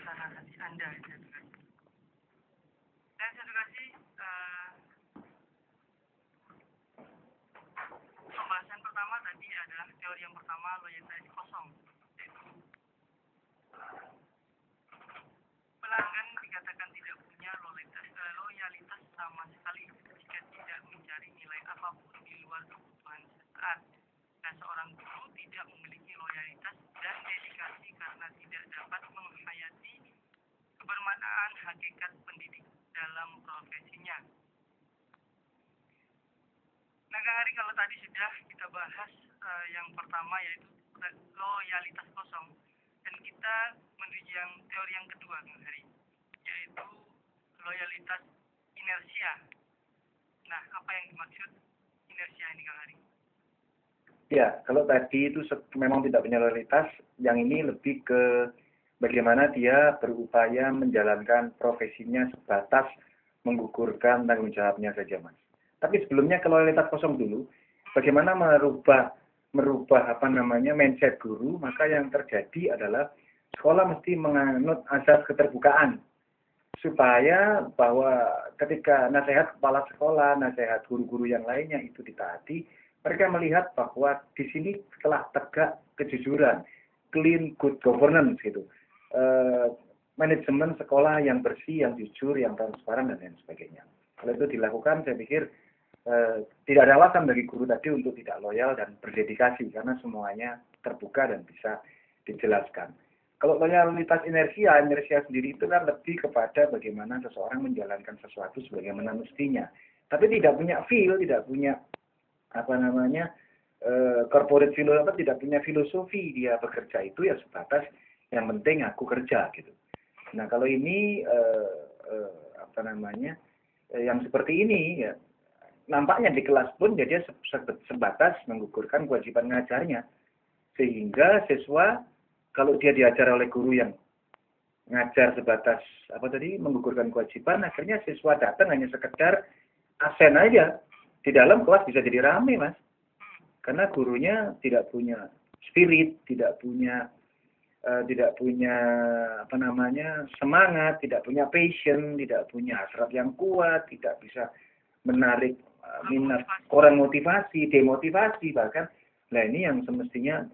suasana hati Anda di edukasi. Dan edukasi pembahasan pertama tadi adalah teori yang pertama, loyalitas kosong. Pelanggan dikatakan tidak punya loyalitas sama sekali jika tidak mencari nilai apapun di luar kebutuhan sesaat. Dan seorang guru tidak memiliki loyalitas dan dedikasi karena tidak dapat menghayati kebermanfaatan hakikat pendidik dalam profesinya. Nah, Kang Hari, kalau tadi sudah kita bahas yang pertama yaitu loyalitas kosong, dan kita menuju yang teori yang kedua, Kang Hari, yaitu loyalitas inersia. Nah, apa yang dimaksud inersia ini, Kang Hari? Ya, kalau tadi itu memang tidak punya loyalitas, yang ini lebih ke bagaimana dia berupaya menjalankan profesinya sebatas menggugurkan tanggung jawabnya saja, Mas. Tapi sebelumnya ke loyalitas kosong dulu, bagaimana merubah mindset guru, maka yang terjadi adalah sekolah mesti menganut asas keterbukaan supaya bahwa ketika nasihat kepala sekolah, nasihat guru-guru yang lainnya itu ditaati, mereka melihat bahwa di sini telah tegak kejujuran, clean good governance gitu, manajemen sekolah yang bersih, yang jujur, yang transparan dan lain sebagainya. Kalau itu dilakukan, saya pikir tidak ada alasan bagi guru tadi untuk tidak loyal dan berdedikasi karena semuanya terbuka dan bisa dijelaskan. Kalau loyalitas inersia sendiri itu kan lebih kepada bagaimana seseorang menjalankan sesuatu sebagaimana mestinya, tapi tidak punya feel, tidak punya corporate philosophy, tidak punya filosofi dia bekerja itu ya sebatas yang penting aku kerja gitu. Nah, kalau ini yang seperti ini ya nampaknya di kelas pun dia sebatas menggugurkan kewajiban ngajarnya, sehingga siswa kalau dia diajar oleh guru yang ngajar sebatas menggugurkan kewajiban, akhirnya siswa datang hanya sekedar absen aja. Di dalam kelas bisa jadi rame, Mas. Karena gurunya tidak punya spirit, tidak punya semangat, tidak punya passion, tidak punya hasrat yang kuat, tidak bisa menarik minat orang, motivasi, demotivasi bahkan. Nah, ini yang semestinya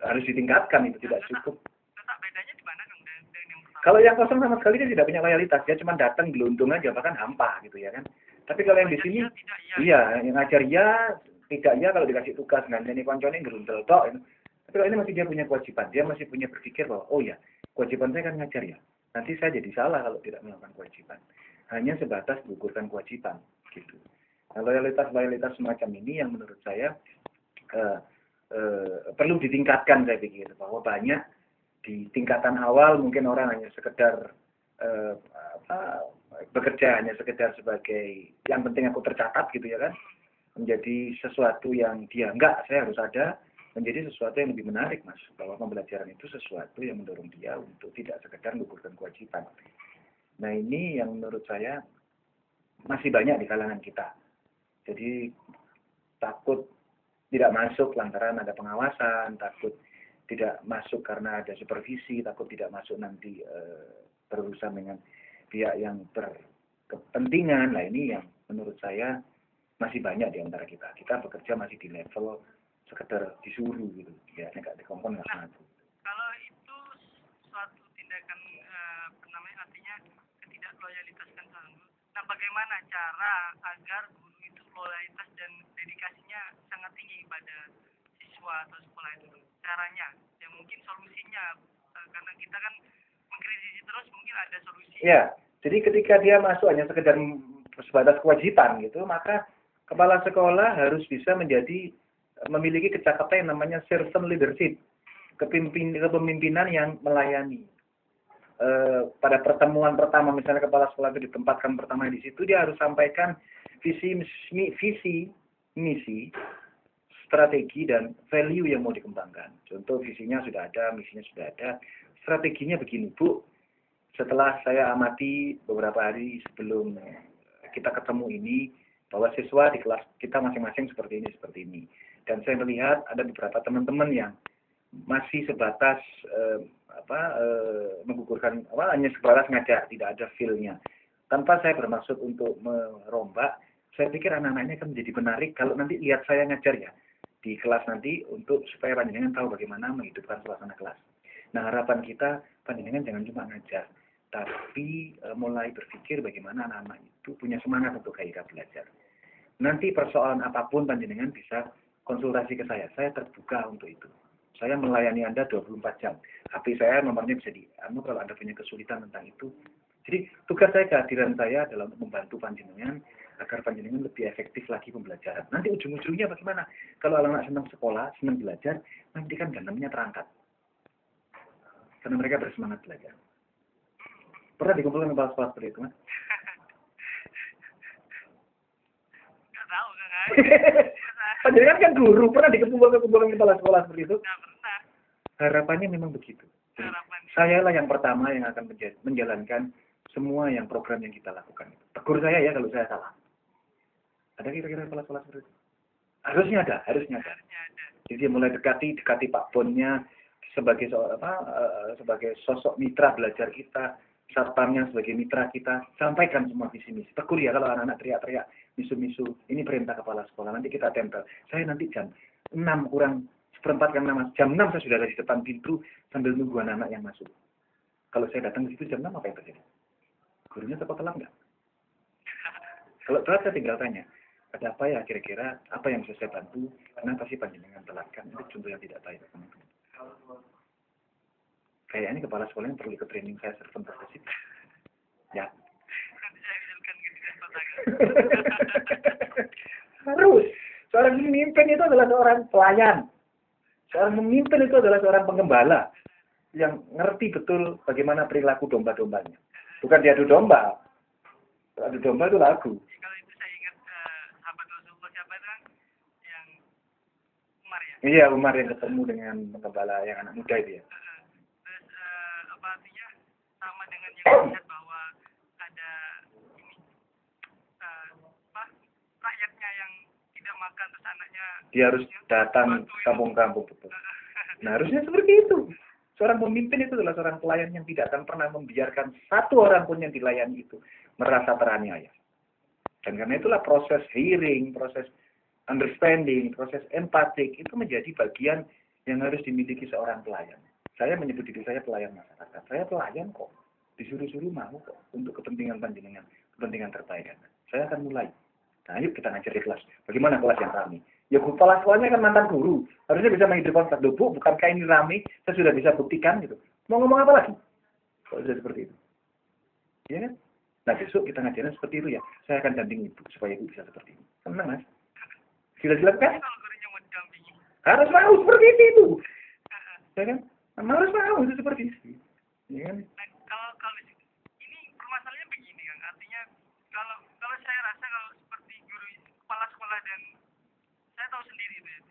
harus ditingkatkan, itu tidak cukup. Bedanya di mana, Kang, dengan yang pertama? Kalau yang kosong sama sekali dia tidak punya loyalitas, dia cuma datang gelundung aja, bahkan hampa gitu ya kan. Tapi kalau yang di sini, iya, yang ngajar ya, tidak ya kalau dikasih tugas ngandani koncone gerundel tok. Tapi kalau ini masih dia punya kewajiban, dia masih punya berpikir bahwa oh ya, kewajiban saya kan ngajar ya. Nanti saya jadi salah kalau tidak melakukan kewajiban. Hanya sebatas menggugurkan kewajiban gitu. Nah, loyalitas semacam ini yang menurut saya perlu ditingkatkan, saya pikir bahwa banyak di tingkatan awal mungkin orang hanya sekedar bekerja hanya sekedar sebagai yang penting aku tercatat gitu ya kan, menjadi sesuatu yang dia saya harus ada, menjadi sesuatu yang lebih menarik, Mas, bahwa pembelajaran itu sesuatu yang mendorong dia untuk tidak sekedar menggugurkan kewajiban. Nah, ini yang menurut saya masih banyak di kalangan kita. Jadi takut tidak masuk lantaran ada pengawasan, takut tidak masuk karena ada supervisi, takut tidak masuk nanti berurusan dengan pihak yang berkepentingan. Nah, ini yang menurut saya masih banyak di antara kita. Kita bekerja masih di level sekedar disuruh gitu, ya nggak dikongkon nggak maju. Kalau itu suatu tindakan artinya ketidakloyalitasan sama guru. Nah, bagaimana cara agar guru itu loyalitas dan dedikasinya sangat tinggi pada siswa atau sekolah itu? Caranya, ya mungkin solusinya, karena kita kan mengkritisi terus, mungkin ada solusi. Ya, jadi ketika dia masuk hanya sekedar sebatas kewajiban gitu, maka kepala sekolah harus bisa memiliki kecakapan yang namanya servant leadership, kepemimpinan yang melayani. Pada pertemuan pertama, misalnya kepala sekolah itu ditempatkan pertama di situ, dia harus sampaikan visi, misi, strategi dan value yang mau dikembangkan. Contoh visinya sudah ada, misinya sudah ada, strateginya begini, Bu. Setelah saya amati beberapa hari sebelum kita ketemu ini, bahwa siswa di kelas kita masing-masing seperti ini. Dan saya melihat ada beberapa teman-teman yang masih sebatas menggugurkan menghibur-hiburkan, hanya sebatas ngajar, tidak ada feel-nya. Tanpa saya bermaksud untuk merombak, saya pikir anak-anaknya akan menjadi menarik kalau nanti lihat saya ngajar ya di kelas nanti untuk supaya panjenengan tahu bagaimana menghidupkan suasana kelas. Nah, harapan kita panjenengan jangan cuma ngajar, tapi mulai berpikir bagaimana anak-anak itu punya semangat untuk gairah belajar. Nanti persoalan apapun panjenengan bisa konsultasi ke saya. Saya terbuka untuk itu. Saya melayani Anda 24 jam. HP saya nomornya bisa kalau Anda punya kesulitan tentang itu. Jadi tugas saya, kehadiran saya adalah untuk membantu panjenengan agar panjenengan lebih efektif lagi pembelajaran. Nanti ujung-ujungnya bagaimana? Kalau anak senang sekolah, senang belajar, nanti kan ganamnya terangkat. Karena mereka bersemangat belajar. Pernah dikumpulkan kepala sekolah seperti itu, Mas? Nggak tahu, kan? Panjenengan kan guru, pernah dikumpulkan kepala sekolah seperti itu? Nggak pernah. Harapannya memang begitu. Saya lah yang pertama yang akan menjalankan semua yang program yang kita lakukan. Tegur saya ya kalau saya salah. Ada kira-kira kepala sekolah seperti itu? Harusnya ada. Jadi dia mulai dekati Pak Bonnya sebagai sebagai sosok mitra belajar kita, satpamnya sebagai mitra kita, sampaikan semua visi misi. Tegur ya kalau anak-anak teriak-teriak, misu-misu, ini perintah kepala sekolah, nanti kita tempel. Saya nanti jam 6 kurang seperempat kan Mas. Jam 6 saya sudah ada di depan pintu sambil nunggu anak-anak yang masuk. Kalau saya datang ke situ jam 6 apa yang terjadi? Gurunya tetap telat nggak? Kalau telat saya tinggal tanya, ada apa ya kira-kira, apa yang bisa saya bantu, kenapa sih panjenengan telatkan? Itu contoh yang tidak baik. Kayaknya kepala sekolah yang perlu ikut training saya servant leadership. Ya. Nanti saya misalkan ke dinas petaka. Harus. Seorang pemimpin itu adalah seorang pelayan. Seorang pemimpin itu adalah seorang pengembala yang ngerti betul bagaimana perilaku domba-dombanya. Bukan diadu domba. Adu domba itu lagu. Kalau itu saya ingat sahabat Rasulullah siapa itu kan yang Umar ya. Iya, Umar yang ketemu dengan pengembala yang anak muda itu ya. Terus apa artinya sama dengan yang lihat bahwa ada ini rakyatnya yang tidak makan terus anaknya Dia harus datang kampung-kampung betul. Nah, harusnya seperti itu. Seorang pemimpin itu adalah seorang pelayan yang tidak akan pernah membiarkan satu orang pun yang dilayani itu merasa teraniaya. Dan karena itulah proses hearing, proses understanding, proses empatik itu menjadi bagian yang harus dimiliki seorang pelayan. Saya menyebut diri saya pelayan masyarakat. Saya pelayan kok. Disuruh-suruh mau kok untuk kepentingan panjenengan, kepentingan terbaik. Saya akan mulai. Nah, yuk kita ngajar di kelas. Bagaimana kelas yang ramai? Ya, kepala sekolahnya kan mantan guru. Harusnya bisa menghidupkan satu Bu, bukankah ini ramai? Saya sudah bisa buktikan gitu. Mau ngomong apa lagi? Kalau sudah seperti itu. Iya kan? Nah, besok kita ngajarin seperti itu ya. Saya akan dampingi Ibu supaya Ibu bisa seperti ini. Senang, Mas? Sila-sila kan? kalau gurunya mau didampingi. Harus mau seperti itu. Ya kan? Harus mau itu seperti itu. Ya kan? Nah, kalau ini permasalahannya begini kan, artinya kalau saya rasa kalau seperti guru kepala sekolah dan saya tahu sendiri itu ya,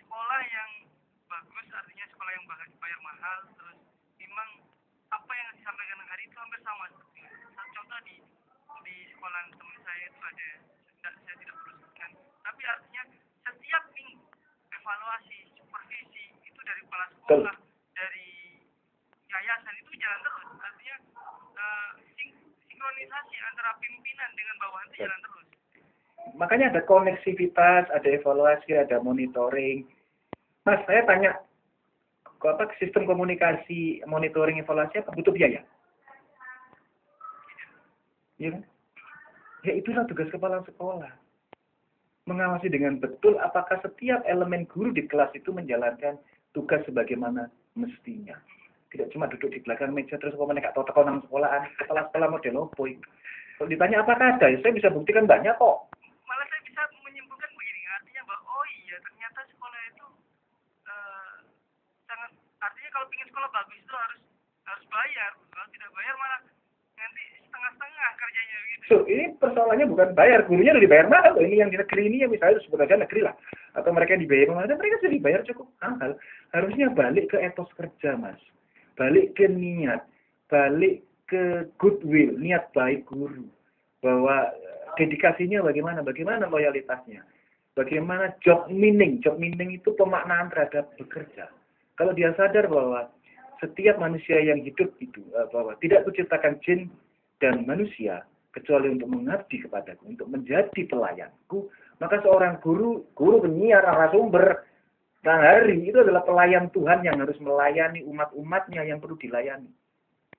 sekolah yang bagus artinya sekolah yang bayar mahal, terus memang apa yang disampaikan hari itu hampir sama. Contoh di sekolah teman saya itu ada, saya tidak perlu sebutkan, tapi artinya setiap minggu evaluasi supervisi itu dari kepala sekolah, dari yayasan itu jalan terus. Artinya sinkronisasi antara pimpinan dengan bawahan itu jalan terus. Makanya ada koneksivitas, ada evaluasi, ada monitoring. Mas, saya tanya, apa sistem komunikasi, monitoring, evaluasi apa butuh biaya? Ya kan? Ya itulah tugas kepala sekolah. Mengawasi dengan betul apakah setiap elemen guru di kelas itu menjalankan tugas sebagaimana mestinya. Tidak cuma duduk di belakang meja terus mereka tahu tekonan sekolahan, kepala sekolah model opo itu. Kalau ditanya apakah ada, ya saya bisa buktikan banyak kok. Malah saya bisa menyimpulkan begini, artinya bahwa oh iya ternyata sekolah itu sangat, artinya kalau ingin sekolah bagus itu harus bayar. Kalau tidak bayar malah nanti setengah-setengah kerjanya gitu. So, ini persoalannya bukan bayar, gurunya udah dibayar mahal. Ini yang di negeri ini ya misalnya sebut aja negeri lah. Atau mereka yang dibayar mahal, dan mereka sudah dibayar cukup mahal. Harusnya balik ke etos kerja, Mas. Balik ke niat, balik ke goodwill, niat baik guru. Bahwa dedikasinya bagaimana loyalitasnya. Bagaimana job meaning itu pemaknaan terhadap bekerja. Kalau dia sadar bahwa setiap manusia yang hidup itu bahwa tidak kuciptakan jin dan manusia kecuali untuk mengabdi kepadaku, untuk menjadi pelayanku. Maka seorang guru penyiar, narasumber, hari itu adalah pelayan Tuhan yang harus melayani umat-umatnya yang perlu dilayani.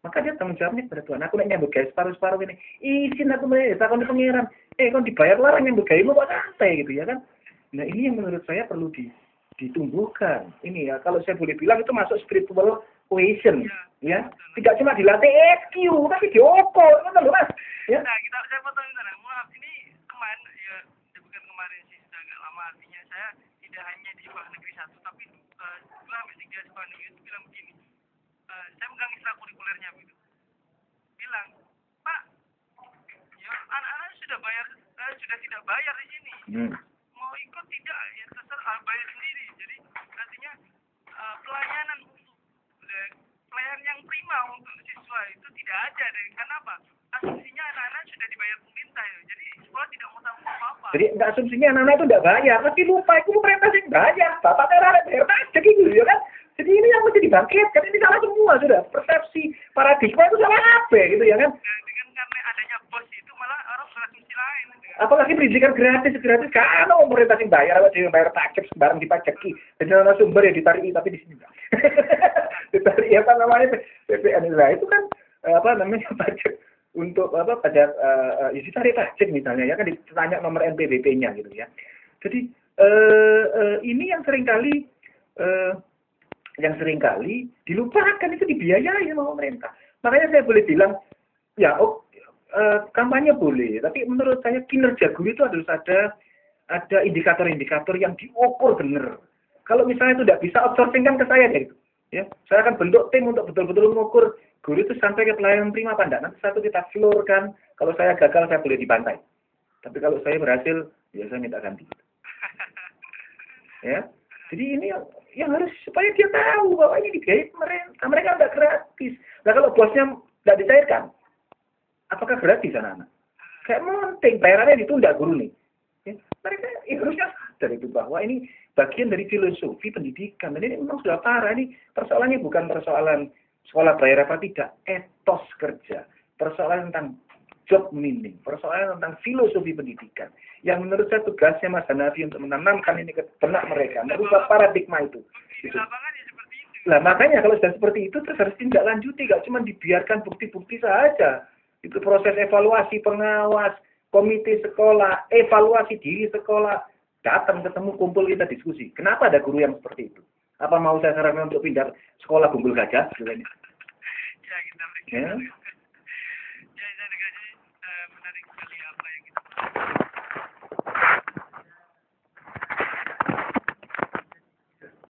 Maka dia tanggung jawabnya kepada Tuhan. Aku nyambut gawe separuh-separuh ini. Izin aku takon pengiran. Kon dibayar larang nyambut gawe kok santai gitu ya kan. Nah, ini yang menurut saya perlu ditumbuhkan. Ini ya, kalau saya boleh bilang itu masuk spiritual cohesion ya. Tidak cuma dilatih EQ tapi dioper, betul Mas. Ya. Nah, saya potong sebentar. Maaf, ini kemarin ya bukan kemarin sih, sudah agak lama, artinya saya tidak hanya di sekolah negeri 1 tapi 2-3 sekolah negeri itu bilang begini. Saya megang ekstrakurikulernya begitu. Bilang, Pak, ya anak-anak sudah tidak bayar di sini. Mau ikut tidak ya terserah, bayar sendiri. Jadi artinya pelayanan yang prima untuk siswa itu tidak ada. Karena apa? Asumsinya anak-anak sudah dibayar pemerintah ya. Jadi sekolah tidak mau tahu apa-apa. Jadi enggak asumsinya anak-anak itu tidak bayar, tapi lupa itu pemerintah sih bayar. Bapak anak bayar pajak gitu ya kan. Jadi ini yang mesti dibangkitkan, ini salah semua sudah. Persepsi paradigma itu salah apa gitu ya kan. Dengan karena adanya bos itu malah orang berasumsi lain. Apalagi pendidikan gratis kan pemerintah sih bayar, apa sih bayar pajak sembarang dipajaki. Dan narasumber ya ditarik tapi di sini enggak. Ditarik apa namanya PPN itu kan apa namanya pajak untuk apa pajak isi tarik pajak misalnya ya kan ditanya nomor NPWP-nya gitu ya. Jadi ini yang seringkali dilupakan, itu dibiayai sama pemerintah. Makanya saya boleh bilang ya kampanye boleh, tapi menurut saya kinerja guru itu harus ada indikator-indikator yang diukur benar. Kalau misalnya itu tidak bisa, outsourcing kan ke saya deh itu. Ya, saya akan bentuk tim untuk betul-betul mengukur guru itu sampai ke pelayanan prima apa enggak. Nanti satu kita floorkan. Kalau saya gagal, saya boleh dibantai. Tapi kalau saya berhasil, ya saya minta ganti. Ya, jadi ini yang harus supaya dia tahu bahwa ini dibiayai pemerintah. Mereka enggak gratis. Nah kalau bosnya enggak dicairkan, apakah gratis anak-anak? Kayak penting, bayarannya ditunda guru nih. Ya, mereka harusnya sadar itu bahwa ini bagian dari filosofi pendidikan. Dan ini memang sudah parah. Ini persoalannya bukan persoalan sekolah bayar apa tidak, etos kerja. Persoalan tentang job meaning, persoalan tentang filosofi pendidikan. Yang menurut saya tugasnya Mas Hanafi untuk menanamkan ini ke benak mereka, merubah paradigma itu. Nah makanya kalau sudah seperti itu terus harus tindak lanjuti, gak cuma dibiarkan bukti-bukti saja. Itu proses evaluasi, pengawas, komite sekolah, evaluasi diri sekolah, datang ketemu, kumpul, kita diskusi. Kenapa ada guru yang seperti itu? Apa mau saya sarankan untuk pindah sekolah Bumbul Gajah? Ya, kita